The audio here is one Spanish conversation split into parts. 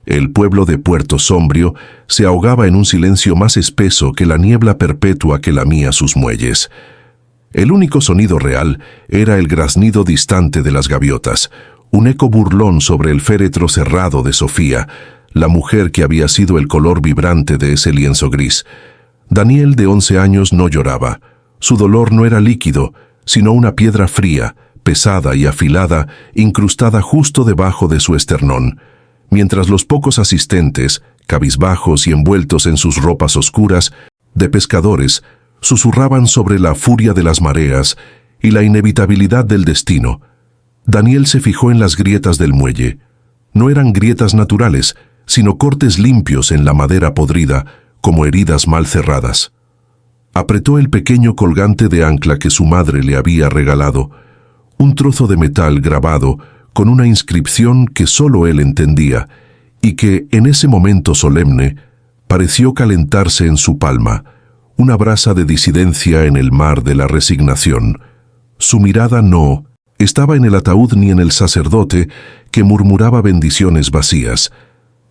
El pueblo de Puerto Sombrio se ahogaba en un silencio más espeso que la niebla perpetua que lamía sus muelles. El único sonido real era el graznido distante de las gaviotas, un eco burlón sobre el féretro cerrado de Sofía, la mujer que había sido el color vibrante de ese lienzo gris. Daniel, de 11 años, no lloraba. Su dolor no era líquido, sino una piedra fría, pesada y afilada, incrustada justo debajo de su esternón. Mientras los pocos asistentes, cabizbajos y envueltos en sus ropas oscuras, de pescadores, susurraban sobre la furia de las mareas y la inevitabilidad del destino, Daniel se fijó en las grietas del muelle. No eran grietas naturales, sino cortes limpios en la madera podrida, como heridas mal cerradas. Apretó el pequeño colgante de ancla que su madre le había regalado, un trozo de metal grabado con una inscripción que solo él entendía y que, en ese momento solemne, pareció calentarse en su palma, una brasa de disidencia en el mar de la resignación. Su mirada no estaba en el ataúd ni en el sacerdote que murmuraba bendiciones vacías.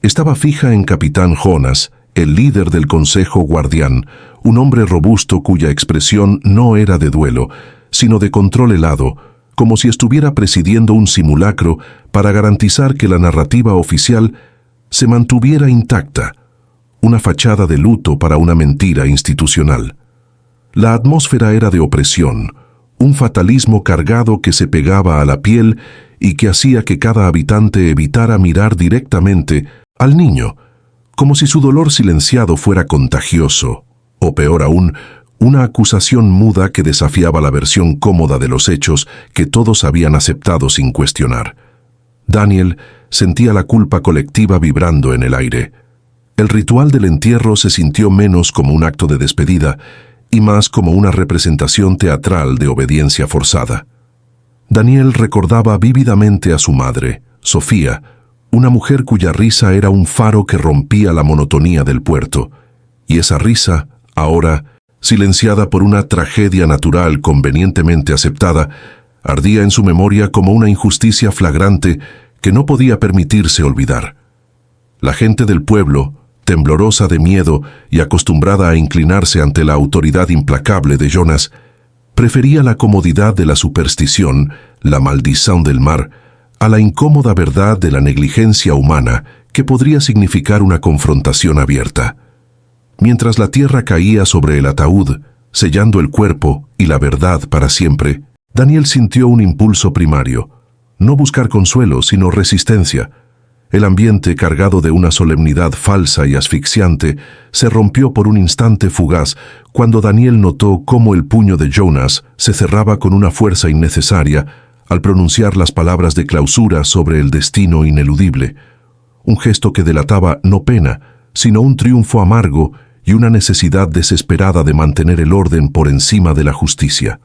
Estaba fija en Capitán Jonas, el líder del Consejo Guardián, un hombre robusto cuya expresión no era de duelo, sino de control helado, como si estuviera presidiendo un simulacro para garantizar que la narrativa oficial se mantuviera intacta, una fachada de luto para una mentira institucional. La atmósfera era de opresión, un fatalismo cargado que se pegaba a la piel y que hacía que cada habitante evitara mirar directamente al niño, como si su dolor silenciado fuera contagioso, o peor aún, una acusación muda que desafiaba la versión cómoda de los hechos que todos habían aceptado sin cuestionar. Daniel sentía la culpa colectiva vibrando en el aire. El ritual del entierro se sintió menos como un acto de despedida y más como una representación teatral de obediencia forzada. Daniel recordaba vívidamente a su madre, Sofía, una mujer cuya risa era un faro que rompía la monotonía del puerto, y esa risa, ahora, silenciada por una tragedia natural convenientemente aceptada, ardía en su memoria como una injusticia flagrante que no podía permitirse olvidar. La gente del pueblo, temblorosa de miedo y acostumbrada a inclinarse ante la autoridad implacable de Jonas, prefería la comodidad de la superstición, la maldición del mar, a la incómoda verdad de la negligencia humana que podría significar una confrontación abierta. Mientras la tierra caía sobre el ataúd, sellando el cuerpo y la verdad para siempre, Daniel sintió un impulso primario, no buscar consuelo, sino resistencia. El ambiente, cargado de una solemnidad falsa y asfixiante, se rompió por un instante fugaz cuando Daniel notó cómo el puño de Jonas se cerraba con una fuerza innecesaria al pronunciar las palabras de clausura sobre el destino ineludible, un gesto que delataba no pena, sino un triunfo amargo y una necesidad desesperada de mantener el orden por encima de la justicia.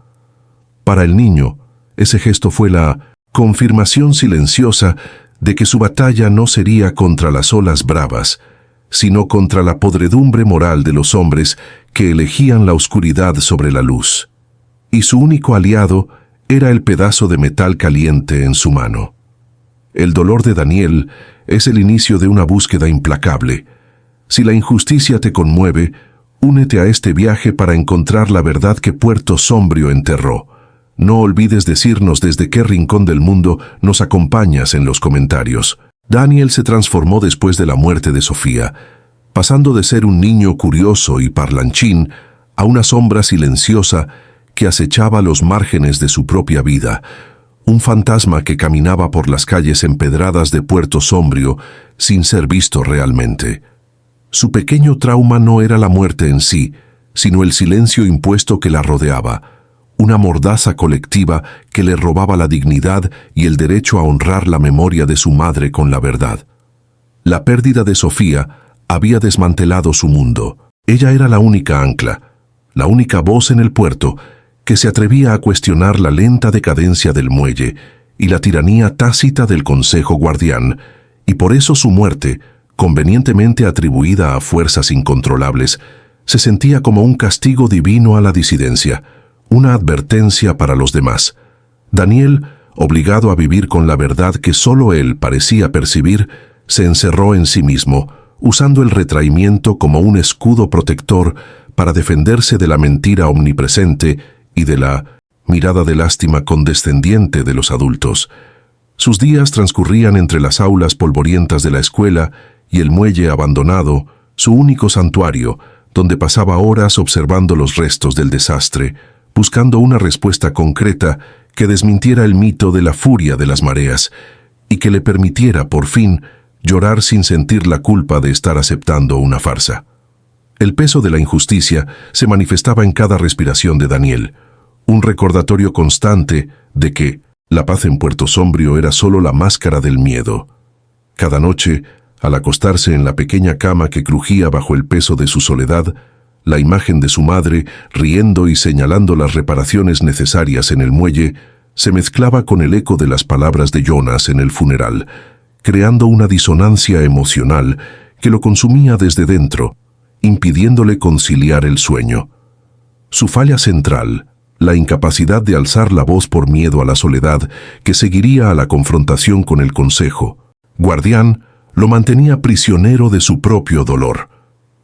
Para el niño, ese gesto fue la confirmación silenciosa de que su batalla no sería contra las olas bravas, sino contra la podredumbre moral de los hombres que elegían la oscuridad sobre la luz. Y su único aliado era el pedazo de metal caliente en su mano. El dolor de Daniel es el inicio de una búsqueda implacable. Si la injusticia te conmueve, únete a este viaje para encontrar la verdad que Puerto Sombrio enterró. No olvides decirnos desde qué rincón del mundo nos acompañas en los comentarios. Daniel se transformó después de la muerte de Sofía, pasando de ser un niño curioso y parlanchín a una sombra silenciosa que acechaba los márgenes de su propia vida, un fantasma que caminaba por las calles empedradas de Puerto Sombrio sin ser visto realmente. Su pequeño trauma no era la muerte en sí, sino el silencio impuesto que la rodeaba, una mordaza colectiva que le robaba la dignidad y el derecho a honrar la memoria de su madre con la verdad. La pérdida de Sofía había desmantelado su mundo. Ella era la única ancla, la única voz en el puerto que se atrevía a cuestionar la lenta decadencia del muelle y la tiranía tácita del Consejo Guardián, y por eso su muerte, convenientemente atribuida a fuerzas incontrolables, se sentía como un castigo divino a la disidencia, una advertencia para los demás. Daniel, obligado a vivir con la verdad que solo él parecía percibir, se encerró en sí mismo, usando el retraimiento como un escudo protector para defenderse de la mentira omnipresente y de la mirada de lástima condescendiente de los adultos. Sus días transcurrían entre las aulas polvorientas de la escuela y el muelle abandonado, su único santuario, donde pasaba horas observando los restos del desastre, buscando una respuesta concreta que desmintiera el mito de la furia de las mareas y que le permitiera, por fin, llorar sin sentir la culpa de estar aceptando una farsa. El peso de la injusticia se manifestaba en cada respiración de Daniel, un recordatorio constante de que la paz en Puerto Sombrio era solo la máscara del miedo. Cada noche, al acostarse en la pequeña cama que crujía bajo el peso de su soledad, la imagen de su madre, riendo y señalando las reparaciones necesarias en el muelle, se mezclaba con el eco de las palabras de Jonas en el funeral, creando una disonancia emocional que lo consumía desde dentro, impidiéndole conciliar el sueño. Su falla central, la incapacidad de alzar la voz por miedo a la soledad que seguiría a la confrontación con el consejo, guardián, lo mantenía prisionero de su propio dolor.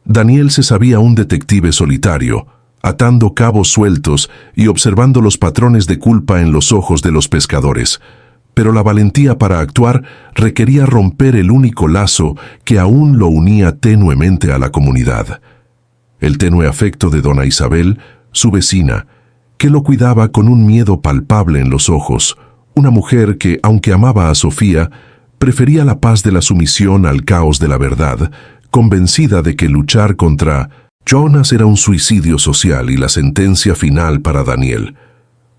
Daniel se sabía un detective solitario, atando cabos sueltos y observando los patrones de culpa en los ojos de los pescadores, pero la valentía para actuar requería romper el único lazo que aún lo unía tenuemente a la comunidad. El tenue afecto de dona Isabel, su vecina, que lo cuidaba con un miedo palpable en los ojos, una mujer que, aunque amaba a Sofía, prefería la paz de la sumisión al caos de la verdad, convencida de que luchar contra Jonas era un suicidio social y la sentencia final para Daniel.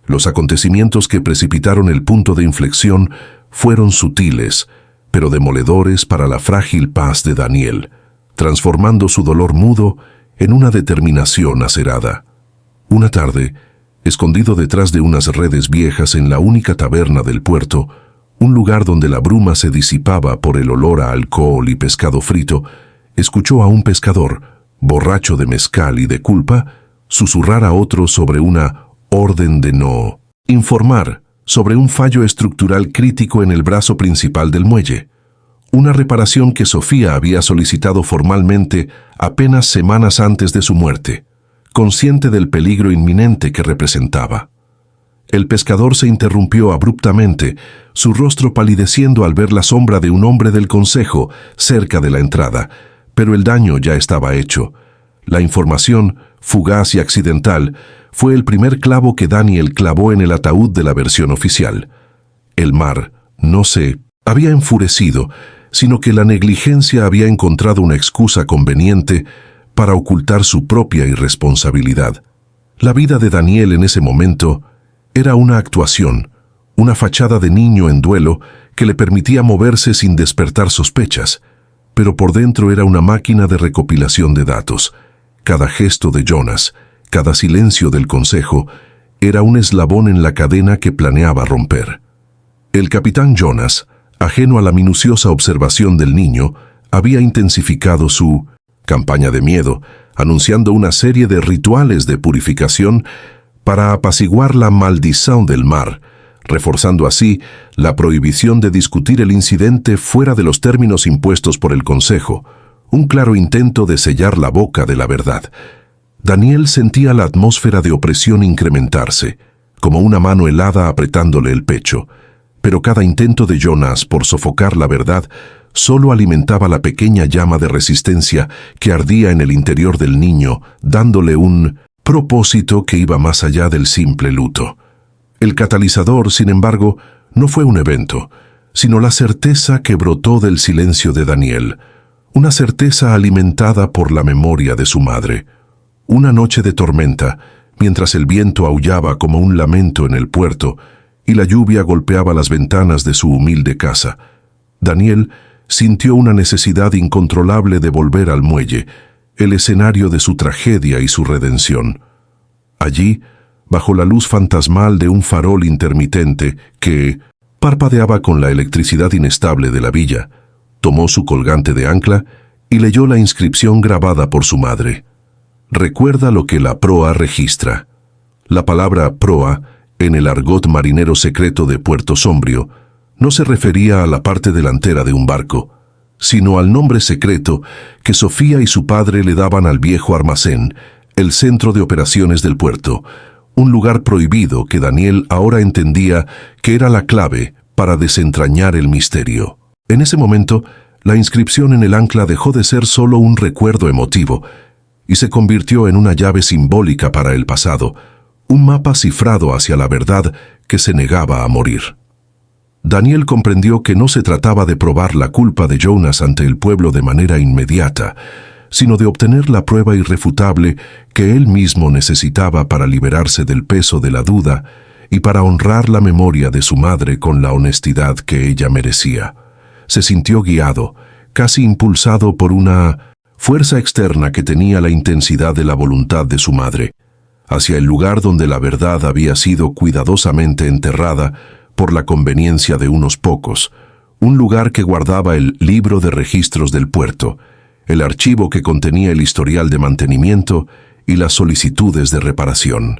Los acontecimientos que precipitaron el punto de inflexión fueron sutiles, pero demoledores para la frágil paz de Daniel, transformando su dolor mudo en una determinación acerada. Una tarde, escondido detrás de unas redes viejas en la única taberna del puerto, un lugar donde la bruma se disipaba por el olor a alcohol y pescado frito, escuchó a un pescador, borracho de mezcal y de culpa, susurrar a otro sobre una orden de no informar sobre un fallo estructural crítico en el brazo principal del muelle, una reparación que Sofía había solicitado formalmente apenas semanas antes de su muerte, consciente del peligro inminente que representaba. El pescador se interrumpió abruptamente, su rostro palideciendo al ver la sombra de un hombre del consejo cerca de la entrada, pero el daño ya estaba hecho. La información, fugaz y accidental, fue el primer clavo que Daniel clavó en el ataúd de la versión oficial. El mar, no se había enfurecido, sino que la negligencia había encontrado una excusa conveniente para ocultar su propia irresponsabilidad. La vida de Daniel en ese momento era una actuación, una fachada de niño en duelo que le permitía moverse sin despertar sospechas, pero por dentro era una máquina de recopilación de datos. Cada gesto de Jonas, cada silencio del consejo, era un eslabón en la cadena que planeaba romper. El capitán Jonas, ajeno a la minuciosa observación del niño, había intensificado su campaña de miedo, anunciando una serie de rituales de purificación para apaciguar la maldición del mar, reforzando así la prohibición de discutir el incidente fuera de los términos impuestos por el Consejo, un claro intento de sellar la boca de la verdad. Daniel sentía la atmósfera de opresión incrementarse, como una mano helada apretándole el pecho, pero cada intento de Jonas por sofocar la verdad solo alimentaba la pequeña llama de resistencia que ardía en el interior del niño, dándole un propósito que iba más allá del simple luto. El catalizador, sin embargo, no fue un evento, sino la certeza que brotó del silencio de Daniel, una certeza alimentada por la memoria de su madre. Una noche de tormenta, mientras el viento aullaba como un lamento en el puerto y la lluvia golpeaba las ventanas de su humilde casa, Daniel sintió una necesidad incontrolable de volver al muelle, el escenario de su tragedia y su redención. Allí, bajo la luz fantasmal de un farol intermitente que parpadeaba con la electricidad inestable de la villa, tomó su colgante de ancla y leyó la inscripción grabada por su madre. Recuerda lo que la proa registra. La palabra proa, en el argot marinero secreto de Puerto Sombrio, no se refería a la parte delantera de un barco, sino al nombre secreto que Sofía y su padre le daban al viejo almacén, el centro de operaciones del puerto, un lugar prohibido que Daniel ahora entendía que era la clave para desentrañar el misterio. En ese momento, la inscripción en el ancla dejó de ser solo un recuerdo emotivo y se convirtió en una llave simbólica para el pasado, un mapa cifrado hacia la verdad que se negaba a morir. Daniel comprendió que no se trataba de probar la culpa de Jonas ante el pueblo de manera inmediata, sino de obtener la prueba irrefutable que él mismo necesitaba para liberarse del peso de la duda y para honrar la memoria de su madre con la honestidad que ella merecía. Se sintió guiado, casi impulsado por una fuerza externa que tenía la intensidad de la voluntad de su madre, hacia el lugar donde la verdad había sido cuidadosamente enterrada por la conveniencia de unos pocos, un lugar que guardaba el libro de registros del puerto, el archivo que contenía el historial de mantenimiento y las solicitudes de reparación.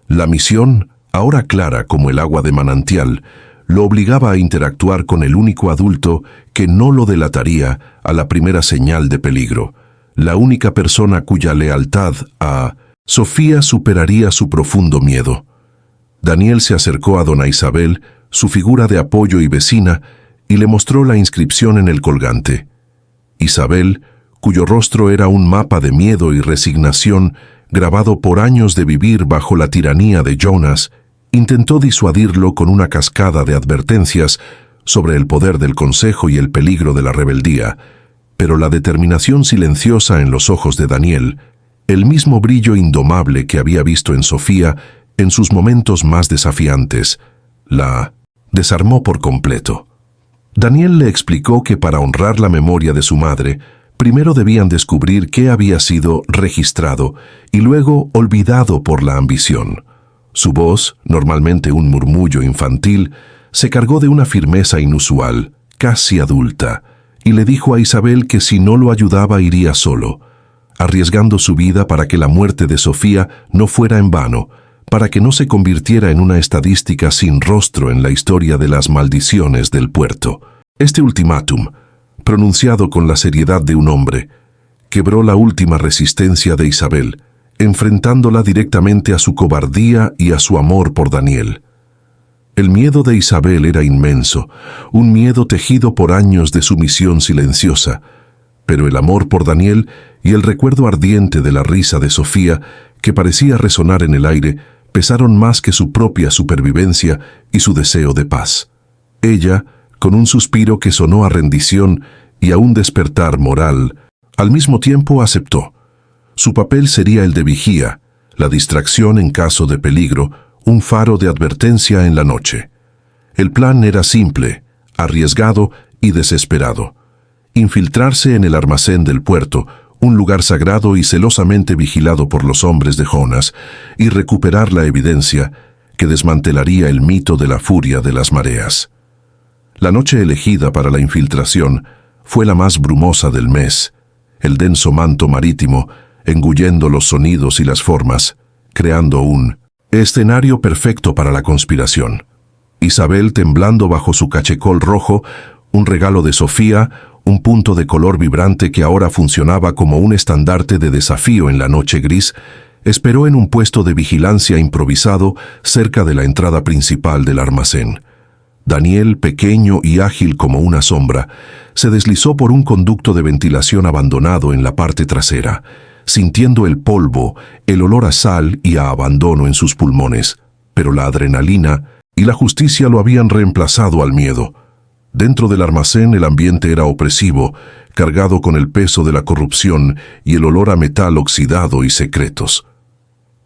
La misión, ahora clara como el agua de manantial, lo obligaba a interactuar con el único adulto que no lo delataría a la primera señal de peligro, la única persona cuya lealtad a Sofía superaría su profundo miedo. Daniel se acercó a dona Isabel, su figura de apoyo y vecina, y le mostró la inscripción en el colgante. Isabel, cuyo rostro era un mapa de miedo y resignación grabado por años de vivir bajo la tiranía de Jonas, intentó disuadirlo con una cascada de advertencias sobre el poder del consejo y el peligro de la rebeldía, pero la determinación silenciosa en los ojos de Daniel, el mismo brillo indomable que había visto en Sofía en sus momentos más desafiantes, la desarmó por completo. Daniel le explicó que para honrar la memoria de su madre, primero debían descubrir qué había sido registrado y luego olvidado por la ambición. Su voz, normalmente un murmullo infantil, se cargó de una firmeza inusual, casi adulta, y le dijo a Isabel que si no lo ayudaba iría solo, arriesgando su vida para que la muerte de Sofía no fuera en vano, para que no se convirtiera en una estadística sin rostro en la historia de las maldiciones del puerto. Este ultimátum, pronunciado con la seriedad de un hombre, quebró la última resistencia de Isabel, enfrentándola directamente a su cobardía y a su amor por Daniel. El miedo de Isabel era inmenso, un miedo tejido por años de sumisión silenciosa, pero el amor por Daniel y el recuerdo ardiente de la risa de Sofía, que parecía resonar en el aire, pesaron más que su propia supervivencia y su deseo de paz. Ella, con un suspiro que sonó a rendición y a un despertar moral, al mismo tiempo aceptó. Su papel sería el de vigía, la distracción en caso de peligro, un faro de advertencia en la noche. El plan era simple, arriesgado y desesperado. Infiltrarse en el almacén del puerto, un lugar sagrado y celosamente vigilado por los hombres de Jonas, y recuperar la evidencia que desmantelaría el mito de la furia de las mareas. La noche elegida para la infiltración fue la más brumosa del mes, el denso manto marítimo engullendo los sonidos y las formas, creando un escenario perfecto para la conspiración. Isabel temblando bajo su cachecol rojo, un regalo de Sofía, un punto de color vibrante que ahora funcionaba como un estandarte de desafío en la noche gris, esperó en un puesto de vigilancia improvisado cerca de la entrada principal del almacén. Daniel, pequeño y ágil como una sombra, se deslizó por un conducto de ventilación abandonado en la parte trasera, sintiendo el polvo, el olor a sal y a abandono en sus pulmones, pero la adrenalina y la justicia lo habían reemplazado al miedo. Dentro del almacén el ambiente era opresivo, cargado con el peso de la corrupción y el olor a metal oxidado y secretos.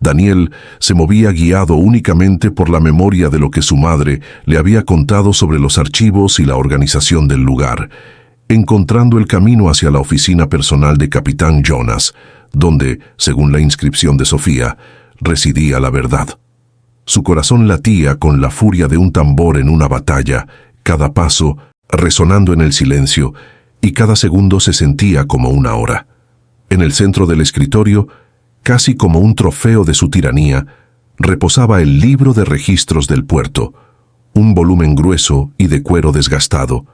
Daniel se movía guiado únicamente por la memoria de lo que su madre le había contado sobre los archivos y la organización del lugar, encontrando el camino hacia la oficina personal de Capitán Jonas, donde, según la inscripción de Sofía, residía la verdad. Su corazón latía con la furia de un tambor en una batalla, cada paso resonando en el silencio, y cada segundo se sentía como una hora. En el centro del escritorio, casi como un trofeo de su tiranía, reposaba el libro de registros del puerto, un volumen grueso y de cuero desgastado,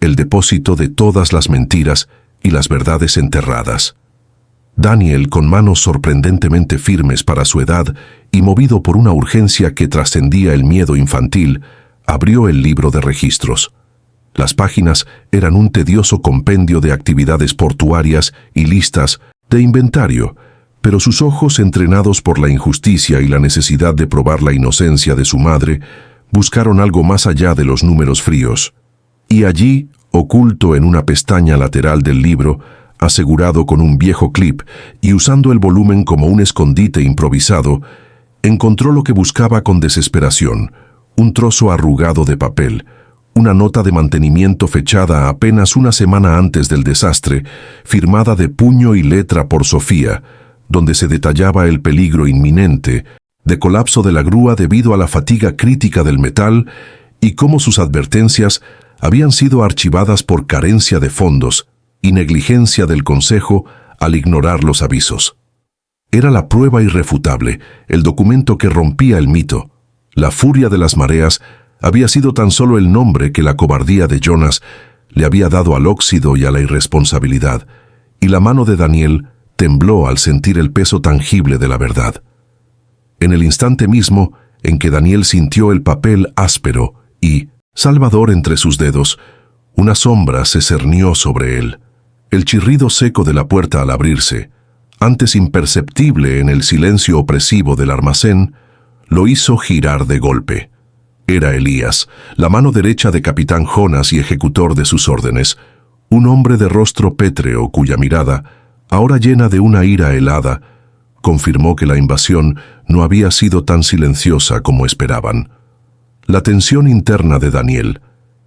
el depósito de todas las mentiras y las verdades enterradas. Daniel, con manos sorprendentemente firmes para su edad y movido por una urgencia que trascendía el miedo infantil, abrió el libro de registros. Las páginas eran un tedioso compendio de actividades portuarias y listas de inventario, pero sus ojos, entrenados por la injusticia y la necesidad de probar la inocencia de su madre, buscaron algo más allá de los números fríos. Y allí, oculto en una pestaña lateral del libro, asegurado con un viejo clip y usando el volumen como un escondite improvisado, encontró lo que buscaba con desesperación: un trozo arrugado de papel, una nota de mantenimiento fechada apenas una semana antes del desastre, firmada de puño y letra por Sofía, donde se detallaba el peligro inminente de colapso de la grúa debido a la fatiga crítica del metal y cómo sus advertencias habían sido archivadas por carencia de fondos y negligencia del Consejo al ignorar los avisos. Era la prueba irrefutable, el documento que rompía el mito. La furia de las mareas había sido tan solo el nombre que la cobardía de Jonas le había dado al óxido y a la irresponsabilidad, y la mano de Daniel tembló al sentir el peso tangible de la verdad. En el instante mismo en que Daniel sintió el papel áspero y salvador entre sus dedos, una sombra se cernió sobre él. El chirrido seco de la puerta al abrirse, antes imperceptible en el silencio opresivo del almacén, lo hizo girar de golpe. Era Elías, la mano derecha de Capitán Jonas y ejecutor de sus órdenes, un hombre de rostro pétreo cuya mirada, ahora llena de una ira helada, confirmó que la invasión no había sido tan silenciosa como esperaban. La tensión interna de Daniel,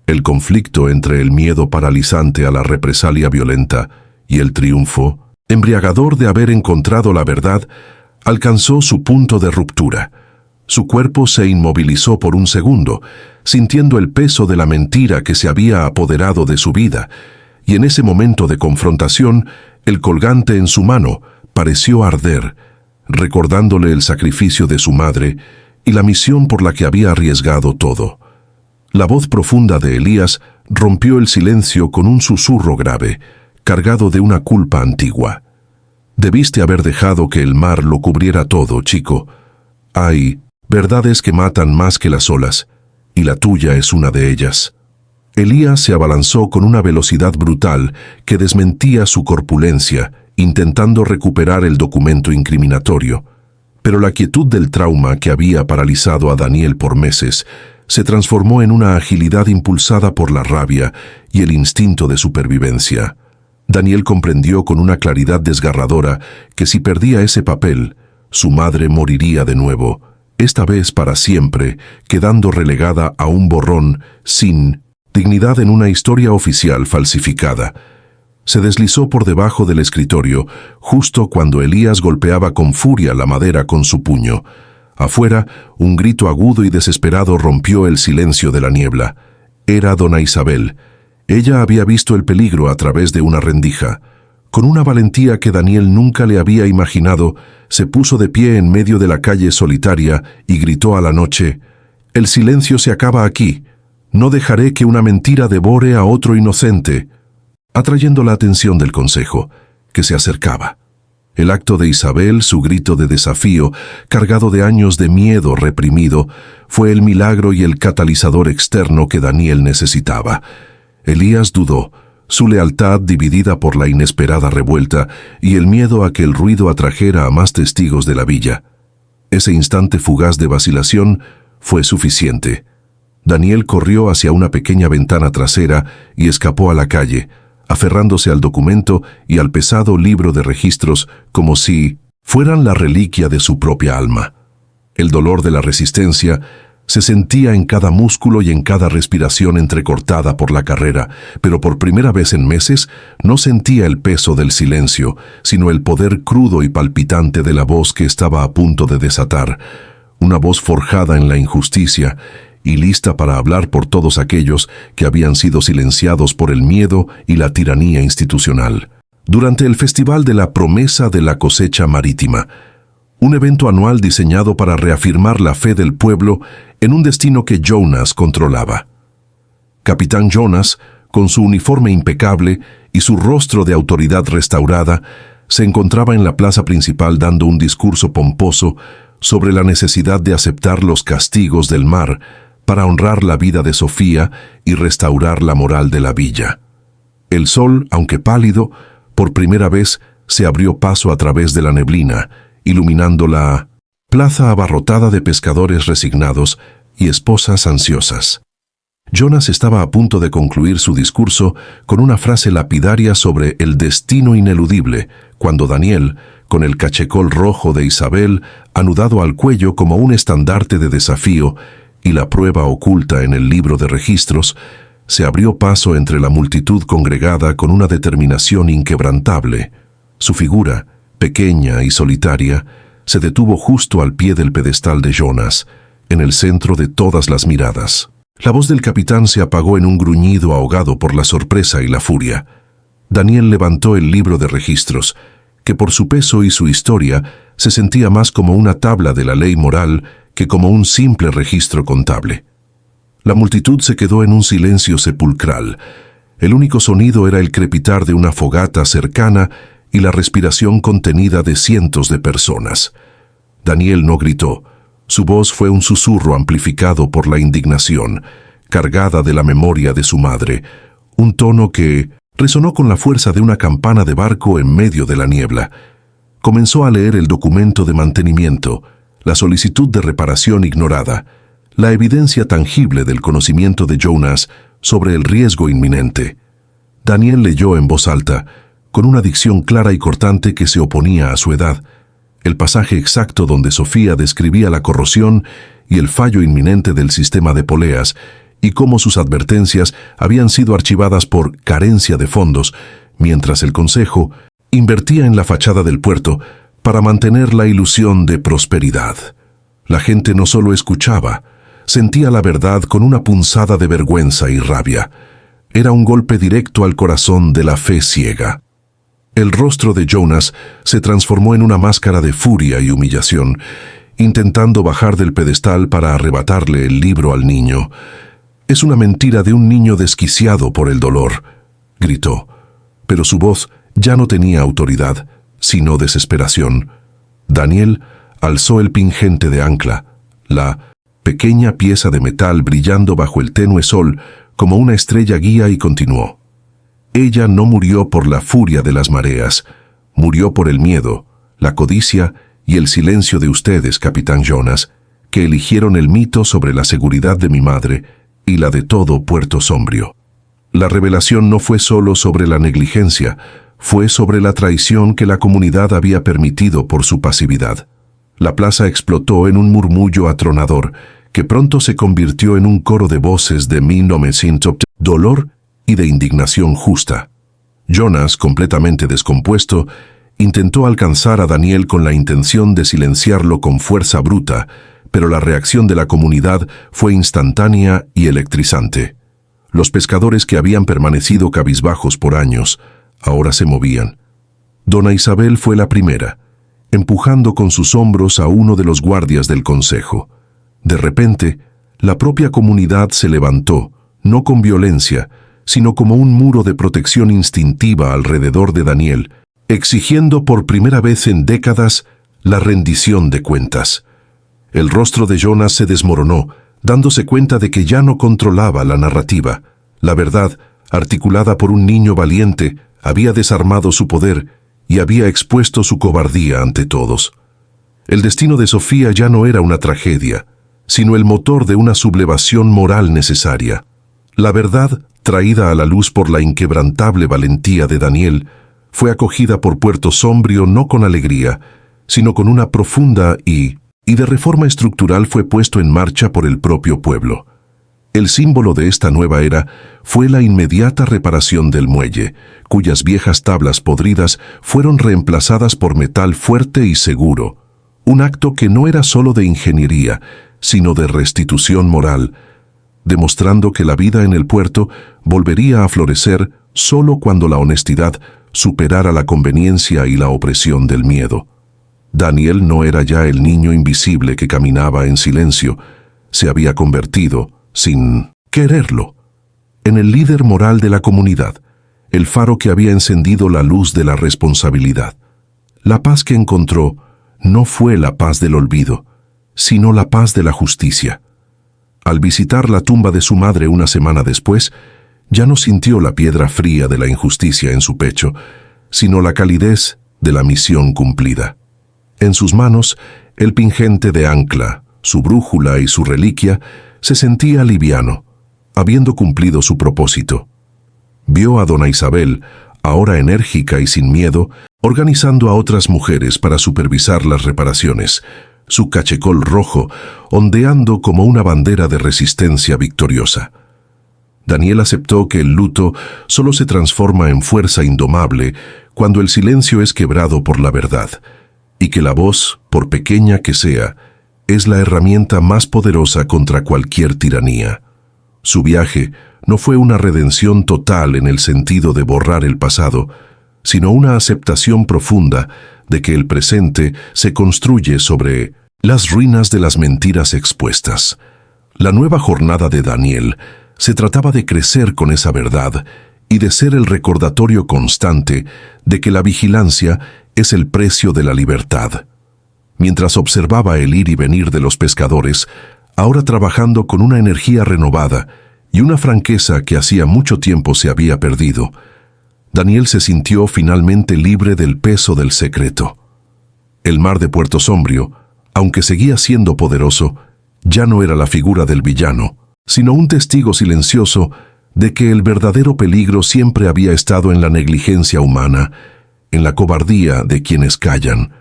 el conflicto entre el miedo paralizante a la represalia violenta y el triunfo, embriagador de haber encontrado la verdad, alcanzó su punto de ruptura. Su cuerpo se inmovilizó por un segundo, sintiendo el peso de la mentira que se había apoderado de su vida, y en ese momento de confrontación, el colgante en su mano pareció arder, recordándole el sacrificio de su madre y la misión por la que había arriesgado todo. La voz profunda de Elías rompió el silencio con un susurro grave, cargado de una culpa antigua. Debiste haber dejado que el mar lo cubriera todo, chico. Hay verdades que matan más que las olas, y la tuya es una de ellas. Elías se abalanzó con una velocidad brutal que desmentía su corpulencia, intentando recuperar el documento incriminatorio. Pero la quietud del trauma que había paralizado a Daniel por meses se transformó en una agilidad impulsada por la rabia y el instinto de supervivencia. Daniel comprendió con una claridad desgarradora que si perdía ese papel, su madre moriría de nuevo, esta vez para siempre, quedando relegada a un borrón sin dignidad en una historia oficial falsificada. Se deslizó por debajo del escritorio, justo cuando Elías golpeaba con furia la madera con su puño. Afuera, un grito agudo y desesperado rompió el silencio de la niebla. Era dona Isabel. Ella había visto el peligro a través de una rendija. Con una valentía que Daniel nunca le había imaginado, se puso de pie en medio de la calle solitaria y gritó a la noche: «El silencio se acaba aquí. No dejaré que una mentira devore a otro inocente», atrayendo la atención del consejo, que se acercaba. El acto de Isabel, su grito de desafío, cargado de años de miedo reprimido, fue el milagro y el catalizador externo que Daniel necesitaba. Elías dudó, su lealtad dividida por la inesperada revuelta y el miedo a que el ruido atrajera a más testigos de la villa. Ese instante fugaz de vacilación fue suficiente. Daniel corrió hacia una pequeña ventana trasera y escapó a la calle, aferrándose al documento y al pesado libro de registros como si fueran la reliquia de su propia alma. El dolor de la resistencia se sentía en cada músculo y en cada respiración entrecortada por la carrera, pero por primera vez en meses no sentía el peso del silencio, sino el poder crudo y palpitante de la voz que estaba a punto de desatar, una voz forjada en la injusticia y lista para hablar por todos aquellos que habían sido silenciados por el miedo y la tiranía institucional. Durante el Festival de la Promesa de la Cosecha Marítima, un evento anual diseñado para reafirmar la fe del pueblo en un destino que Jonas controlaba. Capitán Jonas, con su uniforme impecable y su rostro de autoridad restaurada, se encontraba en la plaza principal dando un discurso pomposo sobre la necesidad de aceptar los castigos del mar para honrar la vida de Sofía y restaurar la moral de la villa. El sol, aunque pálido, por primera vez se abrió paso a través de la neblina, iluminando la plaza abarrotada de pescadores resignados y esposas ansiosas. Jonas estaba a punto de concluir su discurso con una frase lapidaria sobre el destino ineludible, cuando Daniel, con el cachecol rojo de Isabel anudado al cuello como un estandarte de desafío y la prueba oculta en el libro de registros, se abrió paso entre la multitud congregada con una determinación inquebrantable. Su figura, pequeña y solitaria, se detuvo justo al pie del pedestal de Jonas, en el centro de todas las miradas. La voz del capitán se apagó en un gruñido ahogado por la sorpresa y la furia. Daniel levantó el libro de registros, que por su peso y su historia se sentía más como una tabla de la ley moral que como un simple registro contable. La multitud se quedó en un silencio sepulcral. El único sonido era el crepitar de una fogata cercana y la respiración contenida de cientos de personas. Daniel no gritó. Su voz fue un susurro amplificado por la indignación, cargada de la memoria de su madre, un tono que resonó con la fuerza de una campana de barco en medio de la niebla. Comenzó a leer el documento de mantenimiento, la solicitud de reparación ignorada, la evidencia tangible del conocimiento de Jonas sobre el riesgo inminente. Daniel leyó en voz alta, con una dicción clara y cortante que se oponía a su edad, el pasaje exacto donde Sofía describía la corrosión y el fallo inminente del sistema de poleas, y cómo sus advertencias habían sido archivadas por carencia de fondos, mientras el Consejo invertía en la fachada del puerto para mantener la ilusión de prosperidad. La gente no solo escuchaba, sentía la verdad con una punzada de vergüenza y rabia. Era un golpe directo al corazón de la fe ciega. El rostro de Jonas se transformó en una máscara de furia y humillación, intentando bajar del pedestal para arrebatarle el libro al niño. «Es una mentira de un niño desquiciado por el dolor», gritó, pero su voz ya no tenía autoridad, sino desesperación. Daniel alzó el pingente de ancla, la pequeña pieza de metal brillando bajo el tenue sol como una estrella guía, y continuó. Ella no murió por la furia de las mareas, murió por el miedo, la codicia y el silencio de ustedes, capitán Jonas, que eligieron el mito sobre la seguridad de mi madre y la de todo Puerto Sombrio. La revelación no fue solo sobre la negligencia, fue sobre la traición que la comunidad había permitido por su pasividad. La plaza explotó en un murmullo atronador, que pronto se convirtió en un coro de voces de dolor y de indignación justa. Jonas, completamente descompuesto, intentó alcanzar a Daniel con la intención de silenciarlo con fuerza bruta, pero la reacción de la comunidad fue instantánea y electrizante. Los pescadores que habían permanecido cabizbajos por años, ahora se movían. Dona Isabel fue la primera, empujando con sus hombros a uno de los guardias del consejo. De repente, la propia comunidad se levantó, no con violencia, sino como un muro de protección instintiva alrededor de Daniel, exigiendo por primera vez en décadas la rendición de cuentas. El rostro de Jonas se desmoronó, dándose cuenta de que ya no controlaba la narrativa. La verdad, articulada por un niño valiente, había desarmado su poder y había expuesto su cobardía ante todos. El destino de Sofía ya no era una tragedia, sino el motor de una sublevación moral necesaria. La verdad, traída a la luz por la inquebrantable valentía de Daniel, fue acogida por Puerto Sombrio no con alegría, sino con una profunda y de reforma estructural fue puesto en marcha por el propio pueblo. El símbolo de esta nueva era fue la inmediata reparación del muelle, cuyas viejas tablas podridas fueron reemplazadas por metal fuerte y seguro, un acto que no era solo de ingeniería, sino de restitución moral, demostrando que la vida en el puerto volvería a florecer solo cuando la honestidad superara la conveniencia y la opresión del miedo. Daniel no era ya el niño invisible que caminaba en silencio, se había convertido, sin quererlo, en el líder moral de la comunidad, el faro que había encendido la luz de la responsabilidad. La paz que encontró no fue la paz del olvido, sino la paz de la justicia. Al visitar la tumba de su madre una semana después, ya no sintió la piedra fría de la injusticia en su pecho, sino la calidez de la misión cumplida. En sus manos, el pingente de ancla, su brújula y su reliquia, se sentía liviano, habiendo cumplido su propósito. Vio a dona Isabel, ahora enérgica y sin miedo, organizando a otras mujeres para supervisar las reparaciones, su cachecol rojo ondeando como una bandera de resistencia victoriosa. Daniel aceptó que el luto solo se transforma en fuerza indomable cuando el silencio es quebrado por la verdad, y que la voz, por pequeña que sea, es la herramienta más poderosa contra cualquier tiranía. Su viaje no fue una redención total en el sentido de borrar el pasado, sino una aceptación profunda de que el presente se construye sobre las ruinas de las mentiras expuestas. La nueva jornada de Daniel se trataba de crecer con esa verdad y de ser el recordatorio constante de que la vigilancia es el precio de la libertad. Mientras observaba el ir y venir de los pescadores, ahora trabajando con una energía renovada y una franqueza que hacía mucho tiempo se había perdido, Daniel se sintió finalmente libre del peso del secreto. El mar de Puerto Sombrio, aunque seguía siendo poderoso, ya no era la figura del villano, sino un testigo silencioso de que el verdadero peligro siempre había estado en la negligencia humana, en la cobardía de quienes callan.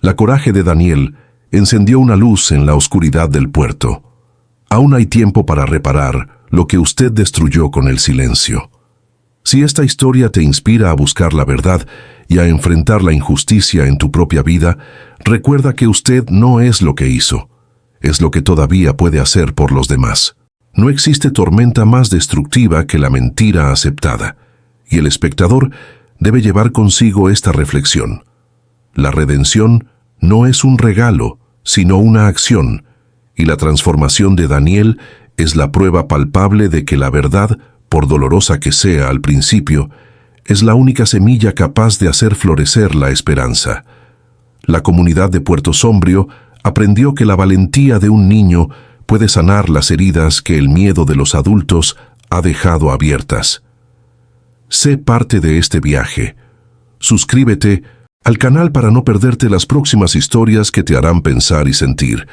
La coraje de Daniel encendió una luz en la oscuridad del puerto. Aún hay tiempo para reparar lo que usted destruyó con el silencio. Si esta historia te inspira a buscar la verdad y a enfrentar la injusticia en tu propia vida, recuerda que usted no es lo que hizo, es lo que todavía puede hacer por los demás. No existe tormenta más destructiva que la mentira aceptada, y el espectador debe llevar consigo esta reflexión. La redención no es un regalo, sino una acción, y la transformación de Daniel es la prueba palpable de que la verdad, por dolorosa que sea al principio, es la única semilla capaz de hacer florecer la esperanza. La comunidad de Puerto Sombrio aprendió que la valentía de un niño puede sanar las heridas que el miedo de los adultos ha dejado abiertas. Sé parte de este viaje. Suscríbete al canal para no perderte las próximas historias que te harán pensar y sentir.